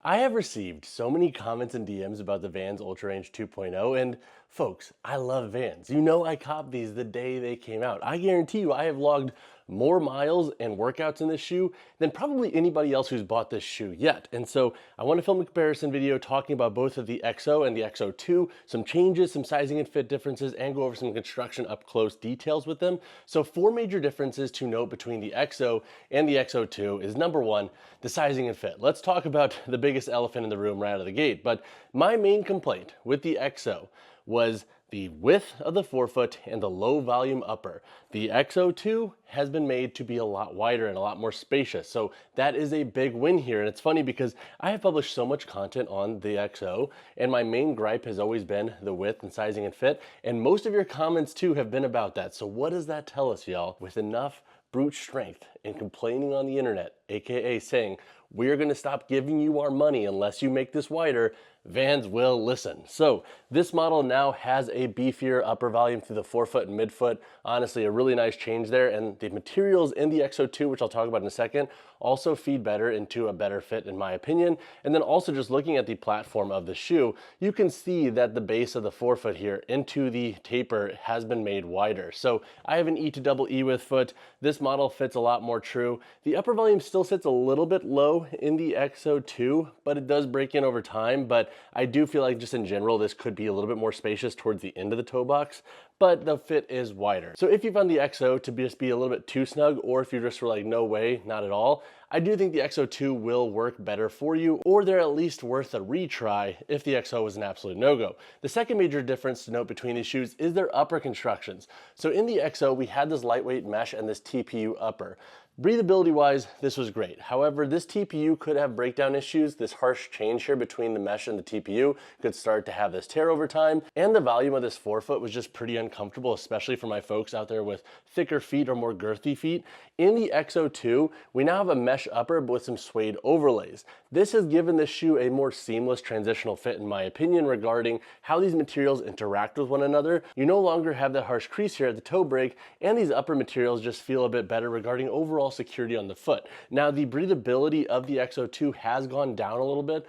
I have received so many comments and DMs about the Vans UltraRange 2.0, and folks, I love Vans. You know I copped these the day they came out. I guarantee you I have logged more miles and workouts in this shoe than probably anybody else who's bought this shoe yet. And so I want to film a comparison video talking about both of the EXO and the EXO 2, some changes, some sizing and fit differences, and go over some construction up close details with them. So 4 major differences to note between the EXO and the EXO 2 is number 1, the sizing and fit. Let's talk about the biggest elephant in the room right out of the gate. But my main complaint with the EXO was the width of the forefoot and the low volume upper. The EXO 2 has been made to be a lot wider and a lot more spacious. So that is a big win here. And it's funny because I have published so much content on the EXO, and my main gripe has always been the width and sizing and fit. And most of your comments too have been about that. So what does that tell us, y'all? With enough brute strength and complaining on the internet, AKA saying, we're gonna stop giving you our money unless you make this wider, Vans will listen. So this model now has a beefier upper volume through the forefoot and midfoot. Honestly, a really nice change there. And the materials in the EXO 2, which I'll talk about in a second, also feed better into a better fit in my opinion. And then also just looking at the platform of the shoe, you can see that the base of the forefoot here into the taper has been made wider. So I have an E to double E width foot. This model fits a lot more true. The upper volume still sits a little bit low in the EXO 2, but it does break in over time. But I do feel like just in general, this could be a little bit more spacious towards the end of the toe box, but the fit is wider. So if you found the EXO to just be a little bit too snug, or if you just were like, no way, not at all, I do think the EXO 2 will work better for you, or they're at least worth a retry if the EXO was an absolute no-go. The second major difference to note between these shoes is their upper constructions. So in the EXO, we had this lightweight mesh and this TPU upper. Breathability wise, this was great. However, this TPU could have breakdown issues. This harsh change here between the mesh and the TPU could start to have this tear over time. And the volume of this forefoot was just pretty uncomfortable, especially for my folks out there with thicker feet or more girthy feet. In the EXO 2, we now have a mesh upper but with some suede overlays. This has given this shoe a more seamless transitional fit in my opinion regarding how these materials interact with one another. You no longer have that harsh crease here at the toe break, and these upper materials just feel a bit better regarding overall security on the foot. Now, the breathability of the EXO 2 has gone down a little bit,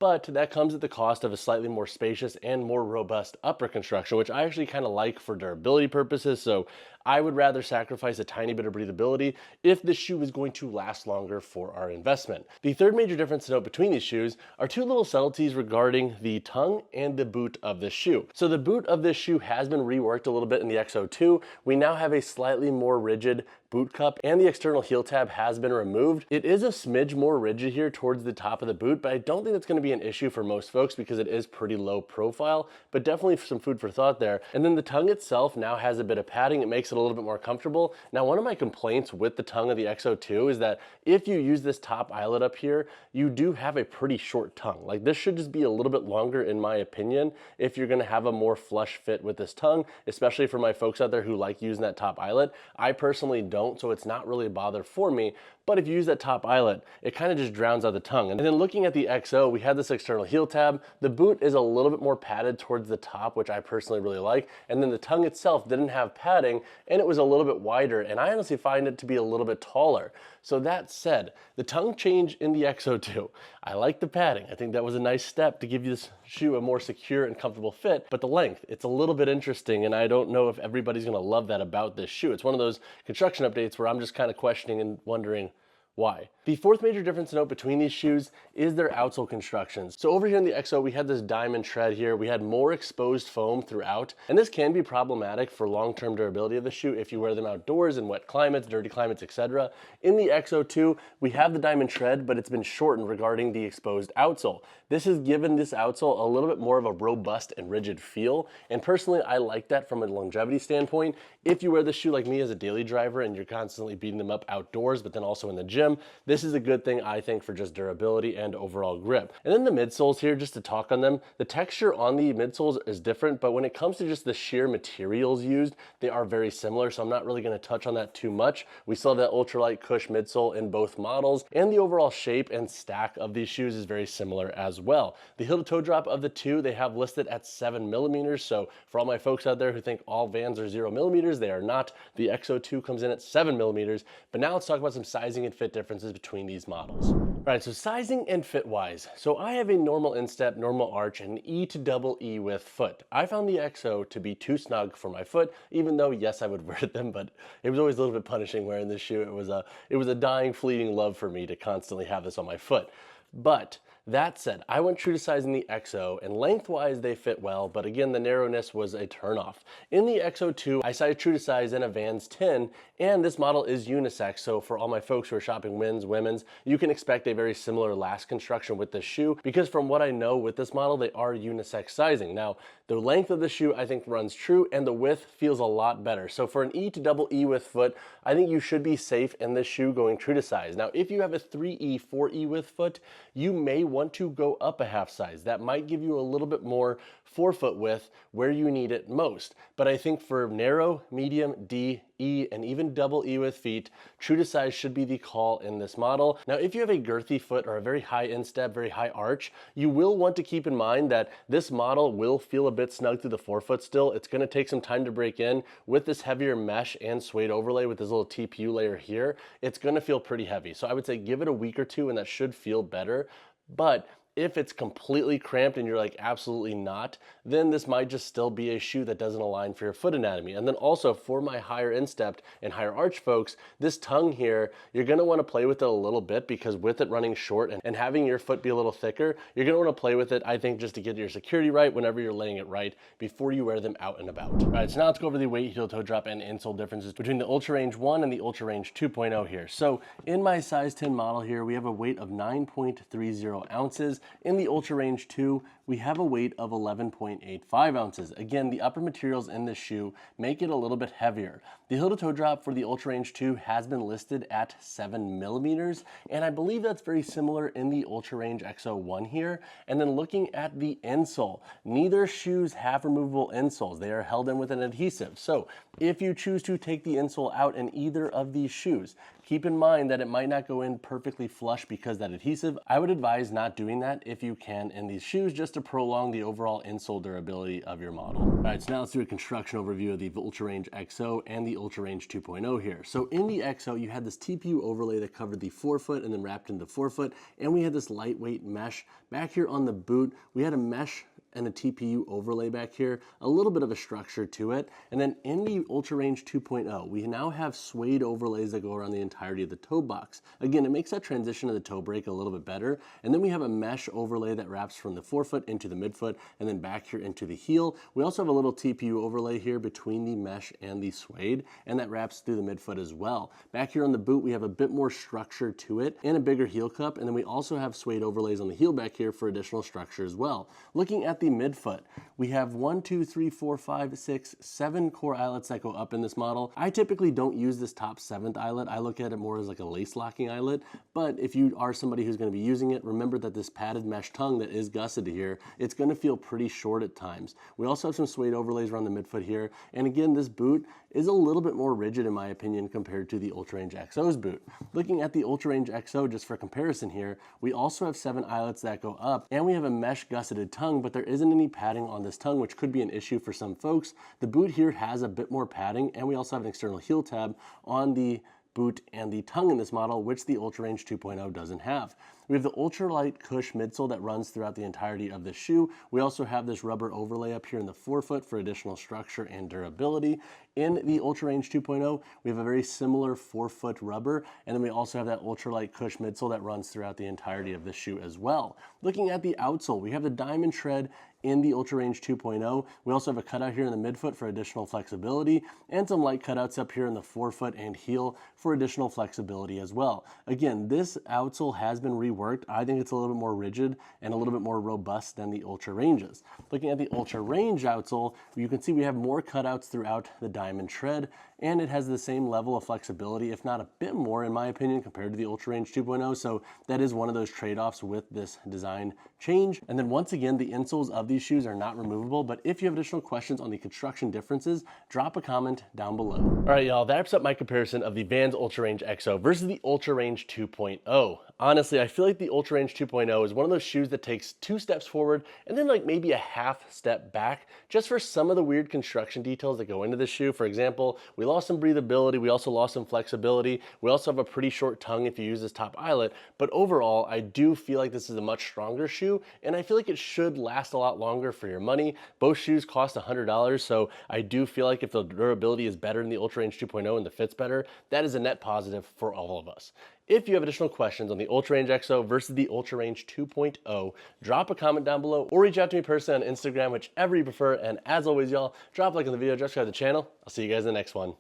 but that comes at the cost of a slightly more spacious and more robust upper construction, which I actually kind of like for durability purposes. So I would rather sacrifice a tiny bit of breathability if this shoe is going to last longer for our investment. The third major difference to note between these shoes are two little subtleties regarding the tongue and the boot of this shoe. So the boot of this shoe has been reworked a little bit in the EXO 2. We now have a slightly more rigid boot cup, and the external heel tab has been removed. It is a smidge more rigid here towards the top of the boot, but I don't think that's going to be an issue for most folks because it is pretty low profile, but definitely some food for thought there. And then the tongue itself now has a bit of padding. It makes it a little bit more comfortable. Now, one of my complaints with the tongue of the EXO 2 is that if you use this top eyelet up here, you do have a pretty short tongue. Like, this should just be a little bit longer in my opinion if you're going to have a more flush fit with this tongue, especially for my folks out there who like using that top eyelet. I personally don't, so it's not really a bother for me. But if you use that top eyelet, it kind of just drowns out the tongue. And then looking at the EXO, we had this external heel tab. The boot is a little bit more padded towards the top, which I personally really like. And then the tongue itself didn't have padding, and it was a little bit wider. And I honestly find it to be a little bit taller. So that said, the tongue change in the EXO 2, I like the padding. I think that was a nice step to give you this shoe a more secure and comfortable fit. But the length, it's a little bit interesting, and I don't know if everybody's gonna love that about this shoe. It's one of those construction updates where I'm just kind of questioning and wondering why. The fourth major difference to note between these shoes is their outsole constructions. So over here in the EXO, we had this diamond tread here. We had more exposed foam throughout, and this can be problematic for long-term durability of the shoe if you wear them outdoors in wet climates, dirty climates, etc. In the EXO 2, we have the diamond tread, but it's been shortened regarding the exposed outsole. This has given this outsole a little bit more of a robust and rigid feel, and personally, I like that from a longevity standpoint. If you wear this shoe like me as a daily driver and you're constantly beating them up outdoors, but then also in the gym, this is a good thing, I think, for just durability and overall grip. And then the midsoles here, just to talk on them, the texture on the midsoles is different, but when it comes to just the sheer materials used, they are very similar, so I'm not really going to touch on that too much. We saw that ultralight cush midsole in both models, and the overall shape and stack of these shoes is very similar as well. The heel to toe drop of the two, they have listed at 7mm, so for all my folks out there who think all Vans are 0mm, they are not. The EXO 2 comes in at 7mm, but now let's talk about some sizing and fit differences between these models. Right, so sizing and fit wise. So I have a normal instep, normal arch, and E to double E width foot. I found the EXO to be too snug for my foot, even though yes, I would wear them, but it was always a little bit punishing wearing this shoe. It was a dying, fleeting love for me to constantly have this on my foot. But that said, I went true to size in the EXO, and lengthwise they fit well, but again, the narrowness was a turnoff. In the EXO 2, I sized true to size in a Vans 10, and this model is unisex, so for all my folks who are shopping men's, women's, you can expect a very similar last construction with this shoe, because from what I know with this model, they are unisex sizing. Now, the length of the shoe I think runs true, and the width feels a lot better. So for an E to double E width foot, I think you should be safe in this shoe going true to size. Now, if you have a 3E, 4E width foot, you may want to go up a half size. That might give you a little bit more forefoot width where you need it most. But I think for narrow, medium, D, E, and even double E with feet, true to size should be the call in this model. Now, if you have a girthy foot or a very high instep, very high arch, you will want to keep in mind that this model will feel a bit snug through the forefoot still. It's gonna take some time to break in. With this heavier mesh and suede overlay with this little TPU layer here, it's gonna feel pretty heavy. So I would say give it a week or two and that should feel better. But if it's completely cramped and you're like, absolutely not, then this might just still be a shoe that doesn't align for your foot anatomy. And then also for my higher instep and higher arch folks, this tongue here, you're gonna wanna play with it a little bit because with it running short and having your foot be a little thicker, you're gonna wanna play with it, I think, just to get your security right whenever you're laying it right before you wear them out and about. All right, so now let's go over the weight, heel, toe drop, and insole differences between the UltraRange 1 and the UltraRange 2.0 here. So in my size 10 model here, we have a weight of 9.30 ounces. In the UltraRange 2, we have a weight of 11.85 ounces. Again, the upper materials in this shoe make it a little bit heavier. The heel to toe drop for the UltraRange 2 has been listed at 7 millimeters, and I believe that's very similar in the UltraRange EXO 1 here. And then looking at the insole, neither shoes have removable insoles. They are held in with an adhesive. So if you choose to take the insole out in either of these shoes, keep in mind that it might not go in perfectly flush because that adhesive. I would advise not doing that if you can in these shoes just to prolong the overall insole durability of your model. All right, so now let's do a construction overview of the UltraRange EXO and the UltraRange 2.0 here. So in the EXO, you had this TPU overlay that covered the forefoot and then wrapped into forefoot, and we had this lightweight mesh. Back here on the boot, we had a mesh and a TPU overlay back here, a little bit of a structure to it. And then in the UltraRange 2.0, we now have suede overlays that go around the entirety of the toe box. Again, it makes that transition to the toe break a little bit better. And then we have a mesh overlay that wraps from the forefoot into the midfoot and then back here into the heel. We also have a little TPU overlay here between the mesh and the suede, and that wraps through the midfoot as well. Back here on the boot, we have a bit more structure to it and a bigger heel cup. And then we also have suede overlays on the heel back here for additional structure as well. Looking at the midfoot, we have 1, 2, 3, 4, 5, 6, 7 core eyelets that go up in this model. I typically don't use this top 7th eyelet. I look at it more as like a lace locking eyelet, but if you are somebody who's going to be using it, remember that this padded mesh tongue that is gusseted here, it's going to feel pretty short at times. We also have some suede overlays around the midfoot here, and again, this boot is a little bit more rigid in my opinion compared to the UltraRange EXO's boot. Looking at the UltraRange EXO, just for comparison here, we also have 7 eyelets that go up, and we have a mesh gusseted tongue, but there isn't any padding on this tongue, which could be an issue for some folks. The boot here has a bit more padding, and we also have an external heel tab on the boot and the tongue in this model, which the UltraRange 2.0 doesn't have. We have the ultralight cush midsole that runs throughout the entirety of the shoe. We also have this rubber overlay up here in the forefoot for additional structure and durability. In the UltraRange 2.0, we have a very similar forefoot rubber, and then we also have that ultralight cush midsole that runs throughout the entirety of the shoe as well. Looking at the outsole, we have the diamond tread in the UltraRange 2.0. We also have a cutout here in the midfoot for additional flexibility, and some light cutouts up here in the forefoot and heel for additional flexibility as well. Again, this outsole has been reworked. I think it's a little bit more rigid and a little bit more robust than the UltraRanges. Looking at the UltraRange outsole, you can see we have more cutouts throughout the diamond tread, and it has the same level of flexibility, if not a bit more in my opinion, compared to the UltraRange 2.0. So that is one of those trade-offs with this design change. And then once again, the insoles of these shoes are not removable, but if you have additional questions on the construction differences, drop a comment down below. All right, y'all, that wraps up my comparison of the Vans UltraRange EXO versus the UltraRange 2.0. Honestly, I feel like the UltraRange 2.0 is one of those shoes that takes 2 steps forward and then like maybe a half step back just for some of the weird construction details that go into this shoe. For example, we lost some breathability, we also lost some flexibility, we also have a pretty short tongue if you use this top eyelet, but overall, I do feel like this is a much stronger shoe and I feel like it should last a lot longer for your money. Both shoes cost $100, so I do feel like if the durability is better in the UltraRange 2.0 and the fit's better, that is a net positive for all of us. If you have additional questions on the UltraRange EXO versus the UltraRange 2.0, drop a comment down below or reach out to me personally on Instagram, whichever you prefer. And as always, y'all, drop a like on the video, subscribe to the channel. I'll see you guys in the next one.